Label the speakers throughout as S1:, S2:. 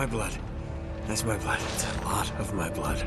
S1: my blood. That's my blood. It's a lot of my blood.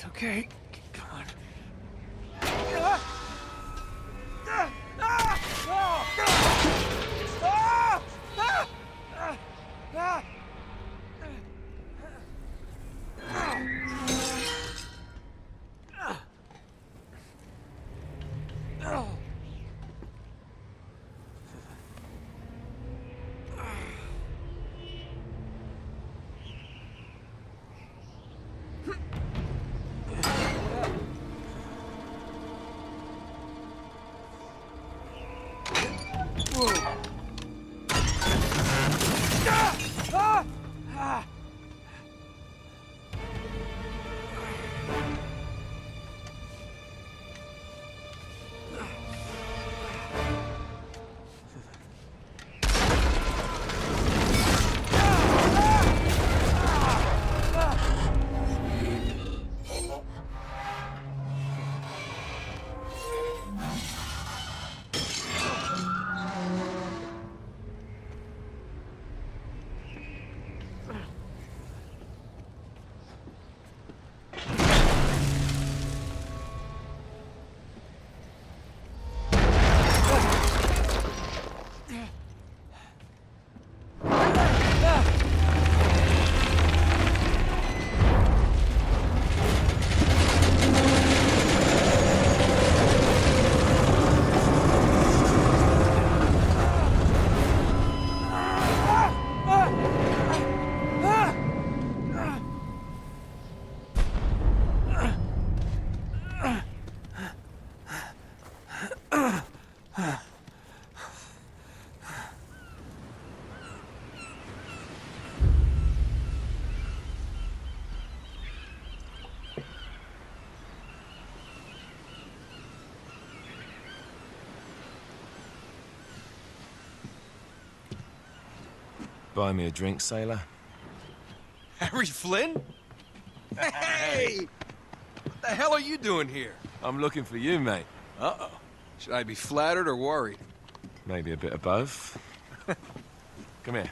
S1: Okay, come on.
S2: Buy me a drink, sailor?
S3: Harry Flynn? Hey! What the hell are you doing here?
S2: I'm looking for you, mate.
S3: Uh-oh. Should I be flattered or worried?
S2: Maybe a bit of both. Come here.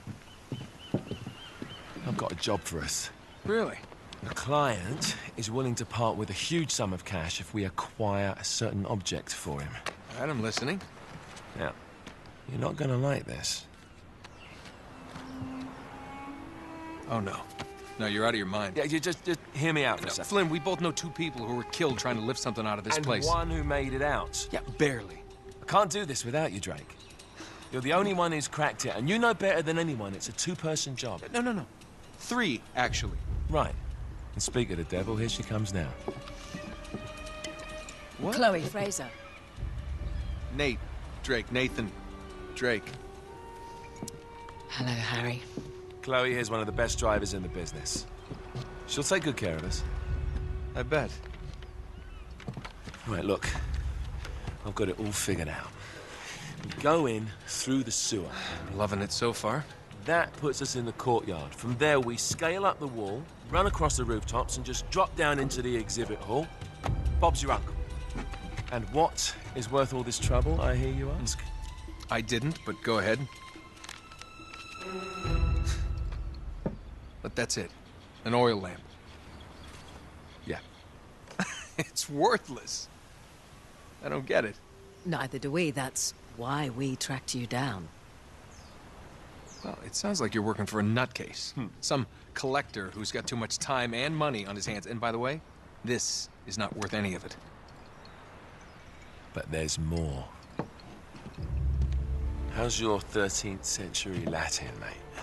S2: I've got a job for us.
S3: Really?
S2: The client is willing to part with a huge sum of cash if we acquire a certain object for him.
S3: All right, I'm listening.
S2: Now, you're not gonna like this.
S3: Oh, no. No, you're out of your mind.
S2: Yeah, you just hear me out for a
S3: No,
S2: second.
S3: Flynn, we both know two people who were killed trying to lift something out of this place.
S2: And one who made it out.
S3: Yeah, barely.
S2: I can't do this without you, Drake. You're the only one who's cracked it, and you know better than anyone it's a two-person job.
S3: No. Three, actually.
S2: Right. And speak of the devil, here she comes now.
S3: What?
S4: Chloe Fraser.
S3: Nate. Drake. Nathan. Drake.
S4: Hello, Harry.
S2: Chloe here's one of the best drivers in the business. She'll take good care of us.
S3: I bet.
S2: Right, look. I've got it all figured out. We go in through the sewer.
S3: I'm loving it so far.
S2: That puts us in the courtyard. From there, we scale up the wall, run across the rooftops, and just drop down into the exhibit hall. Bob's your uncle. And what is worth all this trouble, I hear you ask?
S3: I didn't, but go ahead. But that's it. An oil lamp.
S2: Yeah.
S3: It's worthless. I don't get it.
S4: Neither do we. That's why we tracked you down.
S3: Well, it sounds like you're working for a nutcase. Some collector who's got too much time and money on his hands. And by the way, this is not worth any of it.
S2: But there's more. How's your 13th century Latin, mate?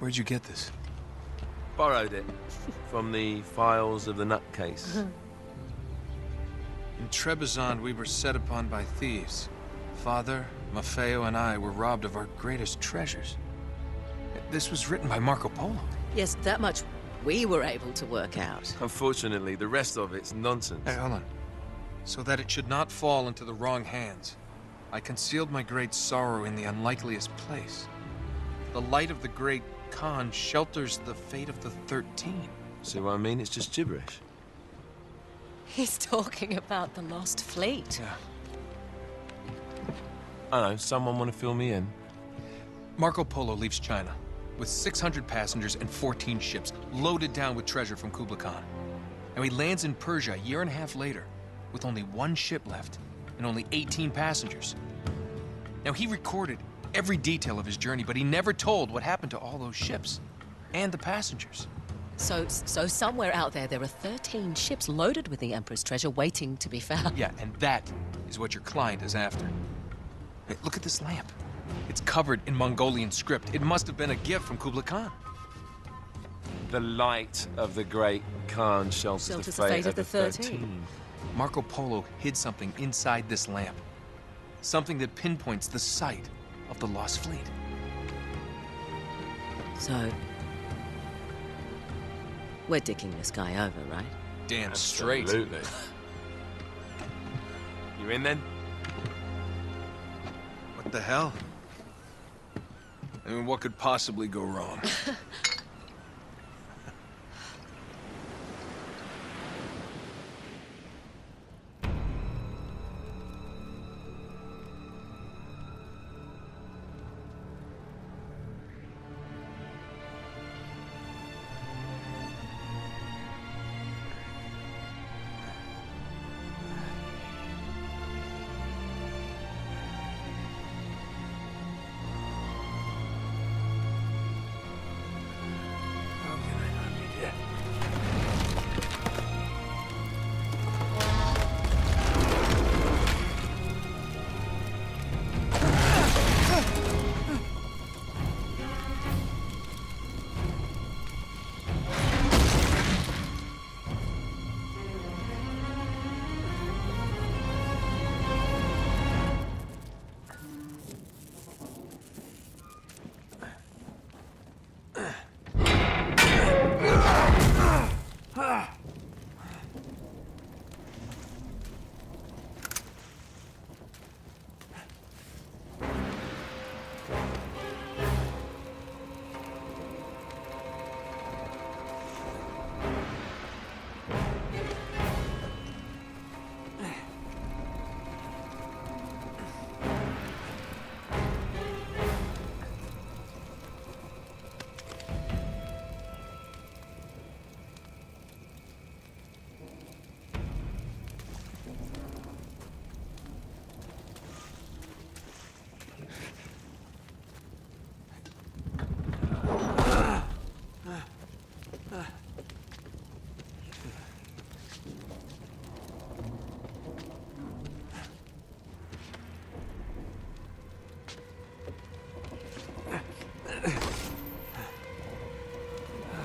S3: Where'd you get this?
S2: Borrowed it from the files of the nutcase.
S3: In Trebizond, we were set upon by thieves. Father, Maffeo, and I were robbed of our greatest treasures. This was written by Marco Polo.
S4: Yes, that much we were able to work out.
S2: Unfortunately, the rest of it's nonsense.
S3: Hey, hold on. So that it should not fall into the wrong hands, I concealed my great sorrow in the unlikeliest place. The light of the great Khan shelters the fate of the 13.
S2: See what I mean? It's just gibberish.
S4: He's talking about the lost fleet.
S3: Yeah.
S2: I don't know, someone want to fill me in?
S3: Marco Polo leaves China with 600 passengers and 14 ships loaded down with treasure from Kublai Khan. And he lands in Persia a year and a half later with only one ship left and only 18 passengers. Now, he recorded every detail of his journey, but he never told what happened to all those ships and the passengers.
S4: So somewhere out there are 13 ships loaded with the Emperor's treasure waiting to be found.
S3: Yeah, and that is what your client is after. Hey, look at this lamp. It's covered in Mongolian script. It must have been a gift from Kublai Khan.
S2: The light of the great Khan shelters the fate of the 13.
S3: Marco Polo hid something inside this lamp. Something that pinpoints the site of the lost fleet.
S4: So, we're dicking this guy over, right?
S3: Damn straight.
S2: Absolutely. You in then?
S3: What the hell? I mean, what could possibly go wrong?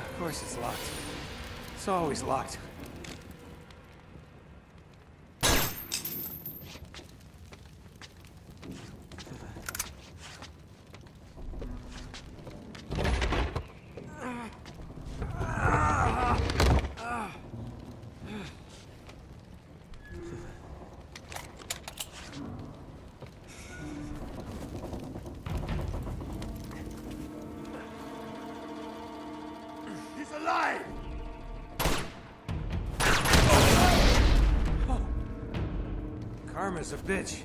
S1: Of course it's locked. It's always locked. armor's a bitch.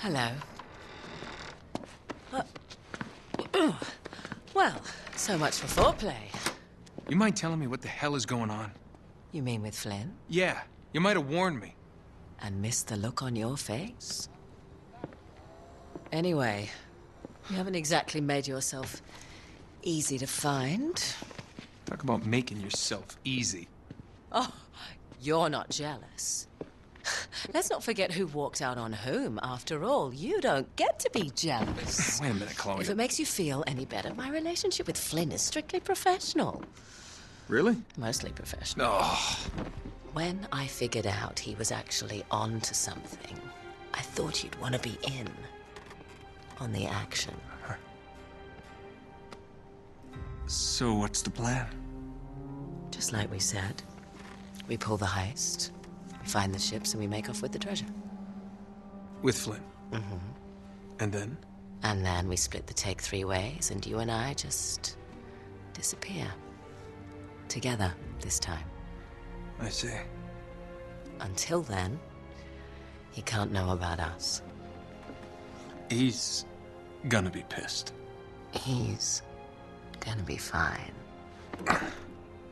S4: Hello. Well, so much for foreplay.
S3: You mind telling me what the hell is going on?
S4: You mean with Flynn?
S3: Yeah, you might have warned me.
S4: And missed the look on your face? Anyway, you haven't exactly made yourself easy to find.
S3: Talk about making yourself easy.
S4: Oh, you're not jealous. Let's not forget who walked out on whom. After all, you don't get to be jealous.
S3: Wait a minute, Chloe.
S4: If it makes you feel any better, my relationship with Flynn is strictly professional.
S3: Really?
S4: Mostly professional.
S3: Oh.
S4: When I figured out he was actually on to something, I thought you'd want to be in on the action.
S3: So what's the plan?
S4: Just like we said, we pull the heist, we find the ships, and we make off with the treasure.
S3: With Flynn?
S4: Mm-hmm.
S3: And then?
S4: And then we split the take 3 ways, and you and I just disappear. Together, this time.
S3: I see.
S4: Until then, he can't know about us.
S3: He's gonna be pissed.
S4: He's gonna be fine.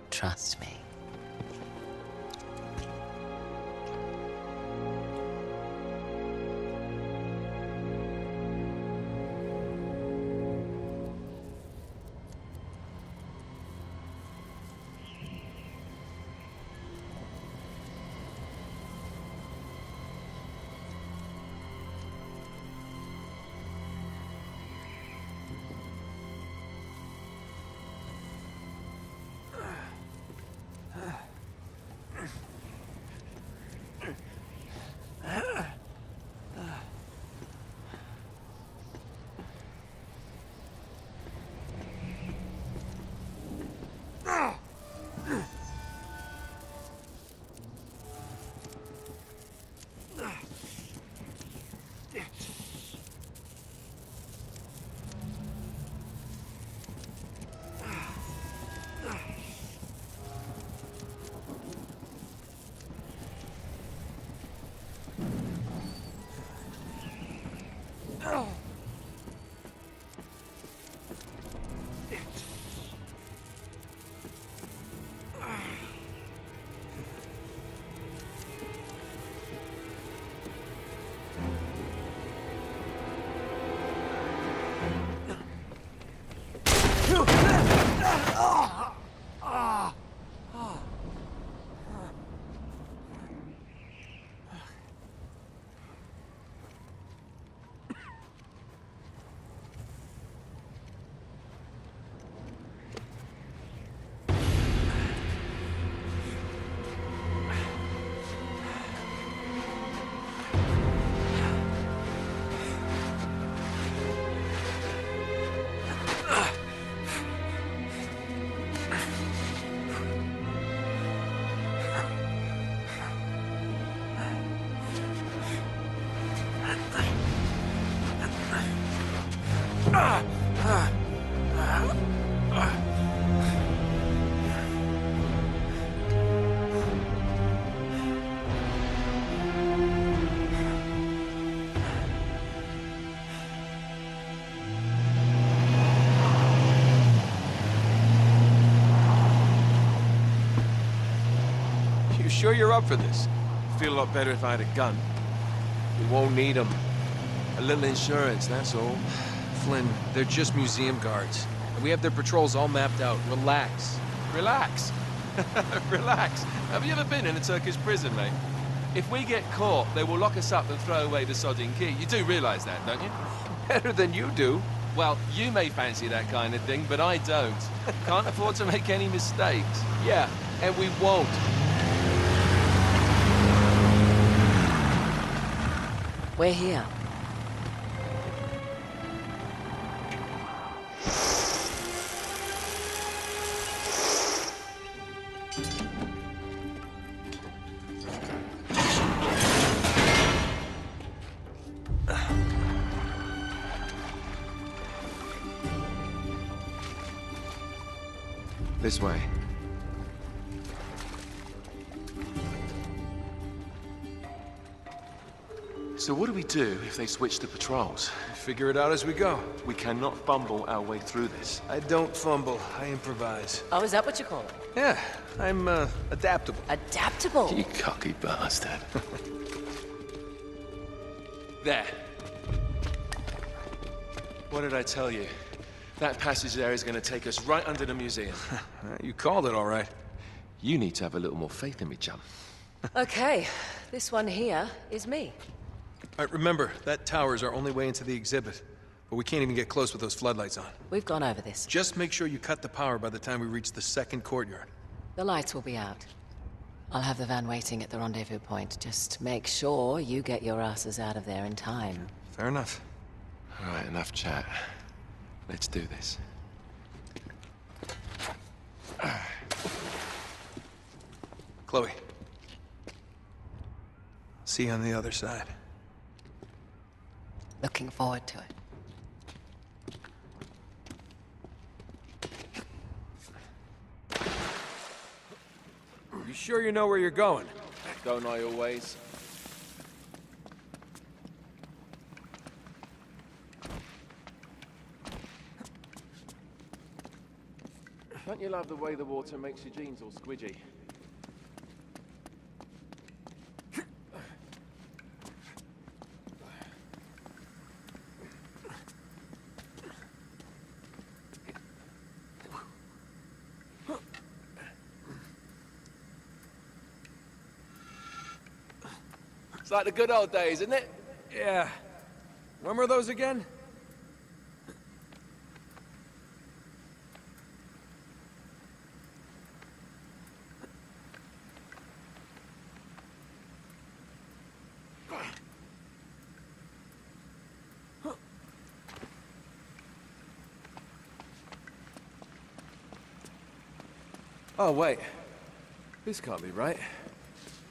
S4: Trust me.
S3: sure you're up for this?
S2: Feel a lot better if I had a gun. We won't need them. A little insurance, that's all.
S3: Flynn, they're just museum guards. And we have their patrols all mapped out. Relax.
S2: Relax. Relax. Have you ever been in a Turkish prison, mate? If we get caught, they will lock us up and throw away the sodding key. You do realise that, don't you?
S3: Better than you do.
S2: Well, you may fancy that kind of thing, but I don't. Can't afford to make any mistakes.
S3: Yeah, and we won't.
S4: We're here.
S2: This way. So what do we do if they switch the patrols?
S3: Figure it out as we go.
S2: We cannot fumble our way through this.
S3: I don't fumble, I improvise.
S4: Oh, is that what you call it?
S3: Yeah, I'm, adaptable.
S4: Adaptable.
S2: You cocky bastard. There. What did I tell you? That passage there is going to take us right under the museum.
S3: You called it all right.
S2: You need to have a little more faith in me, chum.
S4: Okay, this one here is me.
S3: All right, remember, that tower is our only way into the exhibit. But we can't even get close with those floodlights on.
S4: We've gone over this.
S3: Just make sure you cut the power by the time we reach the second courtyard.
S4: The lights will be out. I'll have the van waiting at the rendezvous point. Just make sure you get your asses out of there in time.
S3: Fair enough.
S2: All right, enough chat. Let's do this.
S3: Chloe. See you on the other side.
S4: Looking forward to it.
S1: You sure you know where you're going?
S2: Don't I always? Don't you love the way the water makes your jeans all squidgy? It's like the good old days, isn't it?
S1: Yeah. When were those again?
S2: Oh, wait. This can't be right.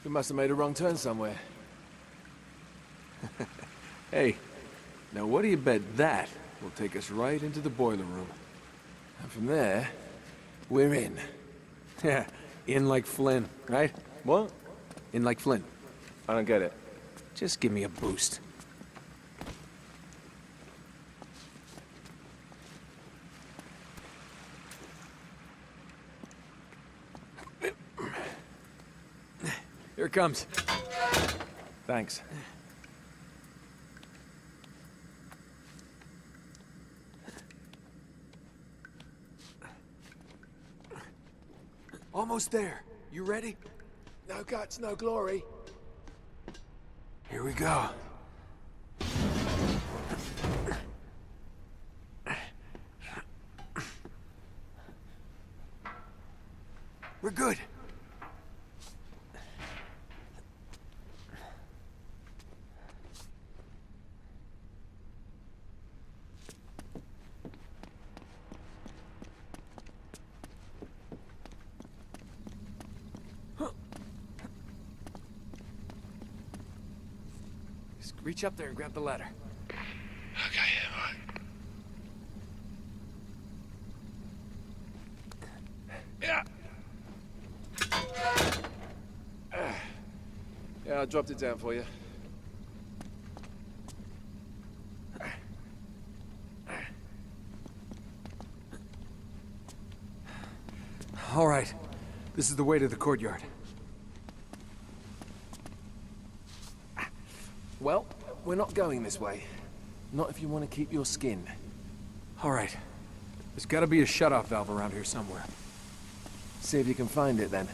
S2: We must have made a wrong turn somewhere.
S1: Hey, now what do you bet that will take us right into the boiler room?
S2: And from there, we're in.
S1: Yeah, in like Flynn, right?
S2: What?
S1: In like Flynn.
S2: I don't get it.
S1: Just give me a boost. Here it comes.
S2: Thanks.
S1: Almost there. You ready?
S2: No guts, no glory.
S1: Here we go. We're good. Just reach up there and grab the ladder.
S2: Okay, all right. Yeah. Yeah, I dropped it down for you.
S1: All right. This is the way to the courtyard. Well, we're not going this way.
S2: Not if you want to keep your skin.
S1: All right. There's gotta be a shut-off valve around here somewhere.
S2: See if you can find it then.